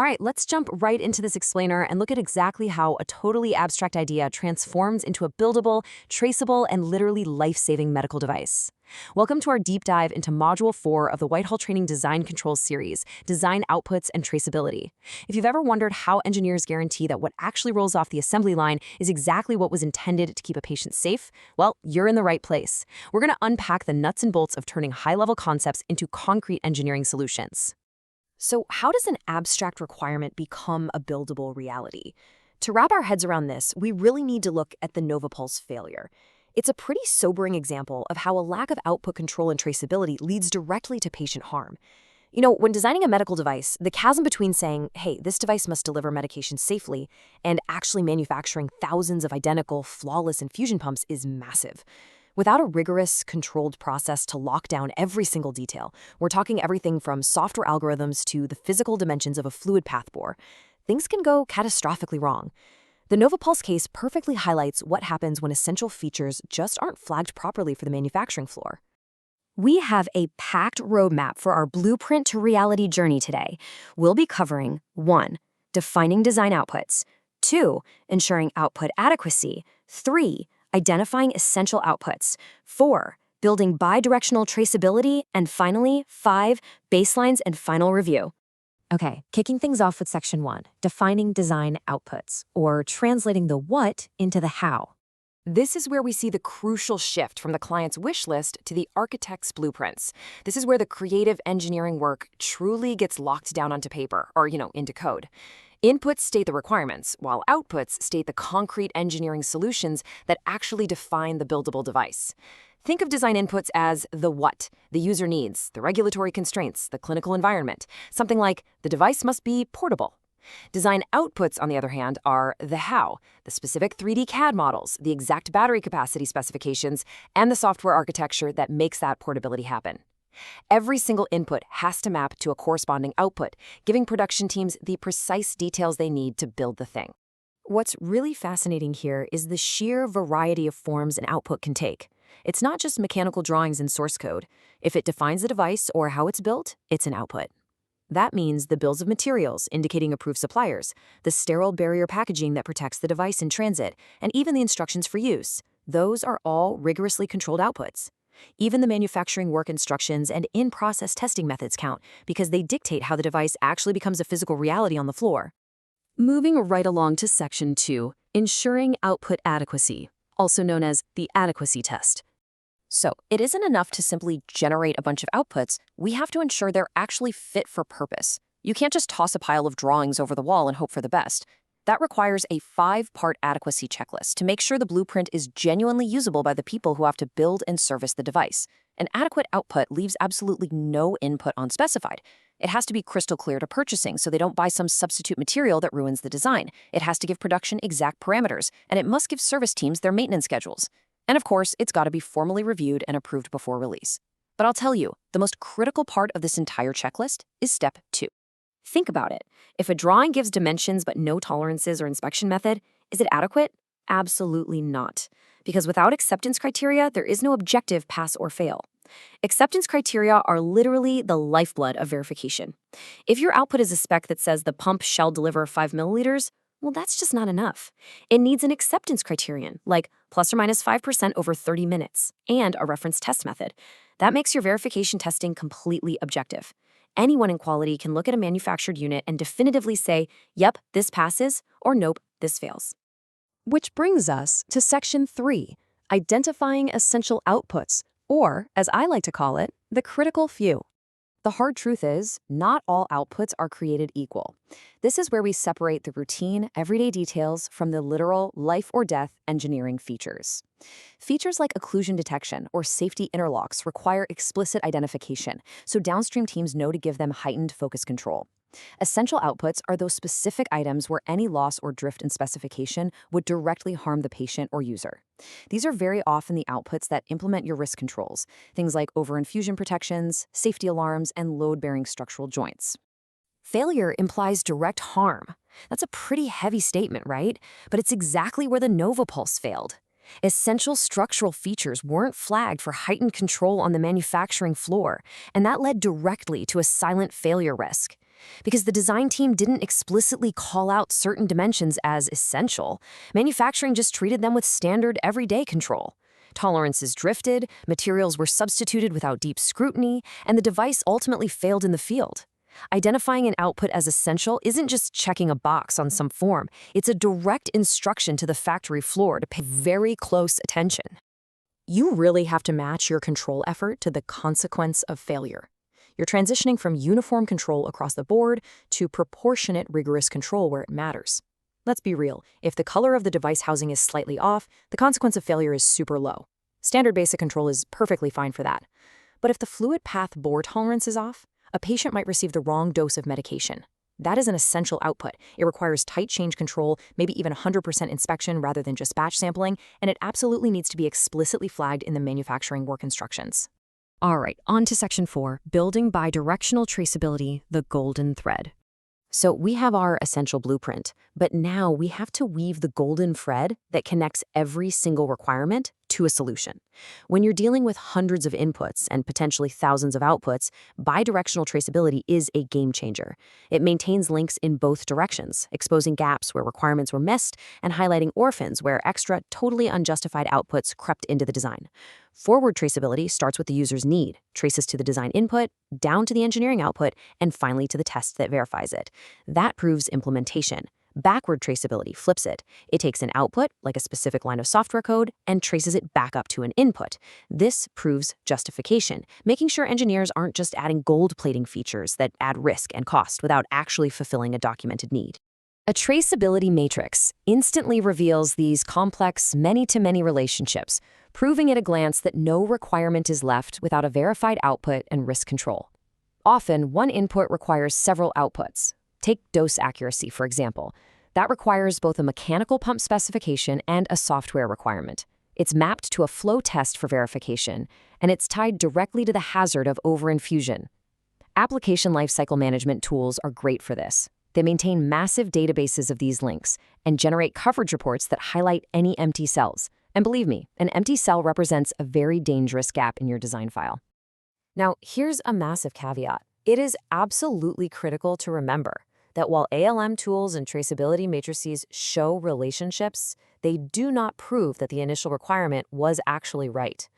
All right, let's jump right into this explainer and look at exactly how a totally abstract idea transforms into a buildable, traceable, and literally life-saving medical device. Welcome to our deep dive into Module 4 of the Whitehall Training Design Controls series, Design Outputs and Traceability. If you've ever wondered how engineers guarantee that what actually rolls off the assembly line is exactly what was intended to keep a patient safe, well, you're in the right place. We're going to unpack the nuts and bolts of turning high-level concepts into concrete engineering solutions. So how does an abstract requirement become a buildable reality? To wrap our heads around this, we really need to look at the Novapulse failure. It's a pretty sobering example of how a lack of output control and traceability leads directly to patient harm. When designing a medical device, the chasm between saying, hey, this device must deliver medication safely, and actually manufacturing thousands of identical, flawless infusion pumps is massive. Without a rigorous, controlled process to lock down every single detail, we're talking everything from software algorithms to the physical dimensions of a fluid path bore, things can go catastrophically wrong. The Novapulse case perfectly highlights what happens when essential features just aren't flagged properly for the manufacturing floor. We have a packed roadmap for our blueprint to reality journey today. We'll be covering 1. Defining design outputs, 2. Ensuring output adequacy, 3. Identifying essential outputs, 4. Building bidirectional traceability, and finally, 5. Baselines and final review. Okay, kicking things off with Section 1, defining design outputs, or translating the what into the how. This is where we see the crucial shift from the client's wish list to the architect's blueprints. This is where the creative engineering work truly gets locked down onto paper, or, into code. Inputs state the requirements, while outputs state the concrete engineering solutions that actually define the buildable device. Think of design inputs as the what, the user needs, the regulatory constraints, the clinical environment. Something like, the device must be portable. Design outputs, on the other hand, are the how, the specific 3D CAD models, the exact battery capacity specifications, and the software architecture that makes that portability happen. Every single input has to map to a corresponding output, giving production teams the precise details they need to build the thing. What's really fascinating here is the sheer variety of forms an output can take. It's not just mechanical drawings and source code. If it defines the device or how it's built, it's an output. That means the bills of materials indicating approved suppliers, the sterile barrier packaging that protects the device in transit, and even the instructions for use. Those are all rigorously controlled outputs. Even the manufacturing work instructions and in-process testing methods count because they dictate how the device actually becomes a physical reality on the floor. Moving right along to Section 2, ensuring output adequacy, also known as the adequacy test. So, it isn't enough to simply generate a bunch of outputs. We have to ensure they're actually fit for purpose. You can't just toss a pile of drawings over the wall and hope for the best. That requires a 5-part adequacy checklist to make sure the blueprint is genuinely usable by the people who have to build and service the device. An adequate output leaves absolutely no input unspecified. It has to be crystal clear to purchasing so they don't buy some substitute material that ruins the design. It has to give production exact parameters, and it must give service teams their maintenance schedules. And of course, it's got to be formally reviewed and approved before release. But I'll tell you, the most critical part of this entire checklist is Step 2. Think about it. If a drawing gives dimensions but no tolerances or inspection method, is it adequate? Absolutely not. Because without acceptance criteria, there is no objective pass or fail. Acceptance criteria are literally the lifeblood of verification. If your output is a spec that says the pump shall deliver 5 milliliters, well, that's just not enough. It needs an acceptance criterion, like plus or minus 5% over 30 minutes, and a reference test method. That makes your verification testing completely objective. Anyone in quality can look at a manufactured unit and definitively say, yep, this passes, or nope, this fails. Which brings us to Section 3, identifying essential outputs, or, as I like to call it, the critical few. The hard truth is, not all outputs are created equal. This is where we separate the routine, everyday details from the literal life-or-death engineering features. Features like occlusion detection or safety interlocks require explicit identification, so downstream teams know to give them heightened focus control. Essential outputs are those specific items where any loss or drift in specification would directly harm the patient or user. These are very often the outputs that implement your risk controls, things like over-infusion protections, safety alarms, and load-bearing structural joints. Failure implies direct harm. That's a pretty heavy statement, right? But it's exactly where the Novapulse failed. Essential structural features weren't flagged for heightened control on the manufacturing floor, and that led directly to a silent failure risk. Because the design team didn't explicitly call out certain dimensions as essential, manufacturing just treated them with standard everyday control. Tolerances drifted, materials were substituted without deep scrutiny, and the device ultimately failed in the field. Identifying an output as essential isn't just checking a box on some form. It's a direct instruction to the factory floor to pay very close attention. You really have to match your control effort to the consequence of failure. You're transitioning from uniform control across the board to proportionate, rigorous control where it matters. Let's be real. If the color of the device housing is slightly off, the consequence of failure is super low. Standard basic control is perfectly fine for that. But if the fluid path bore tolerance is off, a patient might receive the wrong dose of medication. That is an essential output. It requires tight change control, maybe even 100% inspection rather than just batch sampling, and it absolutely needs to be explicitly flagged in the manufacturing work instructions. All right, on to Section 4, Building Bidirectional Traceability, the Golden Thread. So we have our essential blueprint, but now we have to weave the golden thread that connects every single requirement to a solution. When you're dealing with hundreds of inputs and potentially thousands of outputs, bidirectional traceability is a game changer. It maintains links in both directions, exposing gaps where requirements were missed and highlighting orphans where extra, totally unjustified outputs crept into the design. Forward traceability starts with the user's need, traces to the design input, down to the engineering output, and finally to the test that verifies it. That proves implementation. Backward traceability flips it. It takes an output, like a specific line of software code, and traces it back up to an input. This proves justification, making sure engineers aren't just adding gold-plating features that add risk and cost without actually fulfilling a documented need. A traceability matrix instantly reveals these complex many-to-many relationships, proving at a glance that no requirement is left without a verified output and risk control. Often, one input requires several outputs. Take dose accuracy, for example. That requires both a mechanical pump specification and a software requirement. It's mapped to a flow test for verification, and it's tied directly to the hazard of overinfusion. Application lifecycle management tools are great for this. They maintain massive databases of these links and generate coverage reports that highlight any empty cells. And believe me, an empty cell represents a very dangerous gap in your design file. Now, here's a massive caveat. It is absolutely critical to remember that while ALM tools and traceability matrices show relationships, they do not prove that the initial requirement was actually right.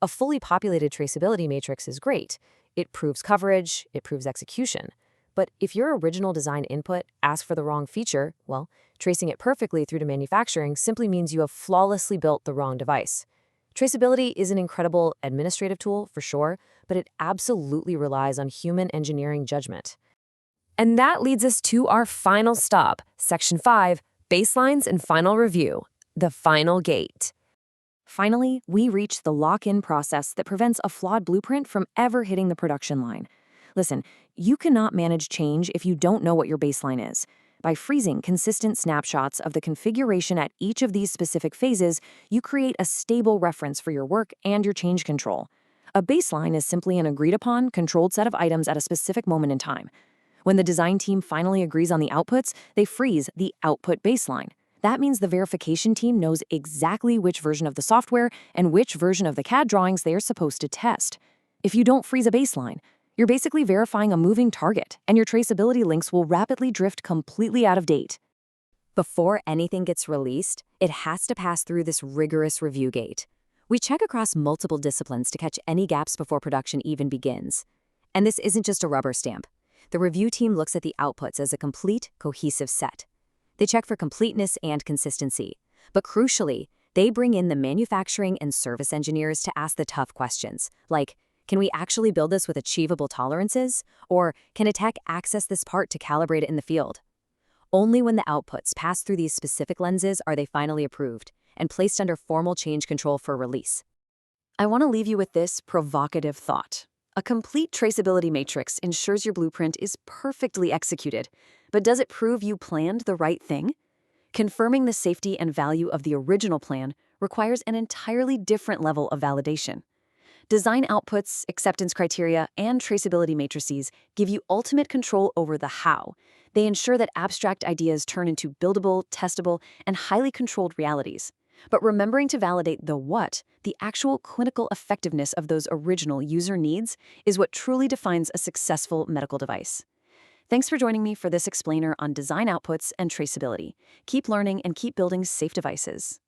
A fully populated traceability matrix is great. It proves coverage, it proves execution. But if your original design input asks for the wrong feature, well, tracing it perfectly through to manufacturing simply means you have flawlessly built the wrong device. Traceability is an incredible administrative tool, for sure, but it absolutely relies on human engineering judgment. And that leads us to our final stop, Section 5, Baselines and Final Review, the final gate. Finally, we reach the lock-in process that prevents a flawed blueprint from ever hitting the production line. Listen, you cannot manage change if you don't know what your baseline is. By freezing consistent snapshots of the configuration at each of these specific phases, you create a stable reference for your work and your change control. A baseline is simply an agreed-upon, controlled set of items at a specific moment in time. When the design team finally agrees on the outputs, they freeze the output baseline. That means the verification team knows exactly which version of the software and which version of the CAD drawings they are supposed to test. If you don't freeze a baseline, you're basically verifying a moving target, and your traceability links will rapidly drift completely out of date. Before anything gets released, it has to pass through this rigorous review gate. We check across multiple disciplines to catch any gaps before production even begins. And this isn't just a rubber stamp. The review team looks at the outputs as a complete, cohesive set. They check for completeness and consistency. But crucially, they bring in the manufacturing and service engineers to ask the tough questions, like, can we actually build this with achievable tolerances? Or can a tech access this part to calibrate it in the field? Only when the outputs pass through these specific lenses are they finally approved and placed under formal change control for release. I want to leave you with this provocative thought. A complete traceability matrix ensures your blueprint is perfectly executed, but does it prove you planned the right thing? Confirming the safety and value of the original plan requires an entirely different level of validation. Design outputs, acceptance criteria, and traceability matrices give you ultimate control over the how. They ensure that abstract ideas turn into buildable, testable, and highly controlled realities. But remembering to validate the what, the actual clinical effectiveness of those original user needs, is what truly defines a successful medical device. Thanks for joining me for this explainer on design outputs and traceability. Keep learning and keep building safe devices.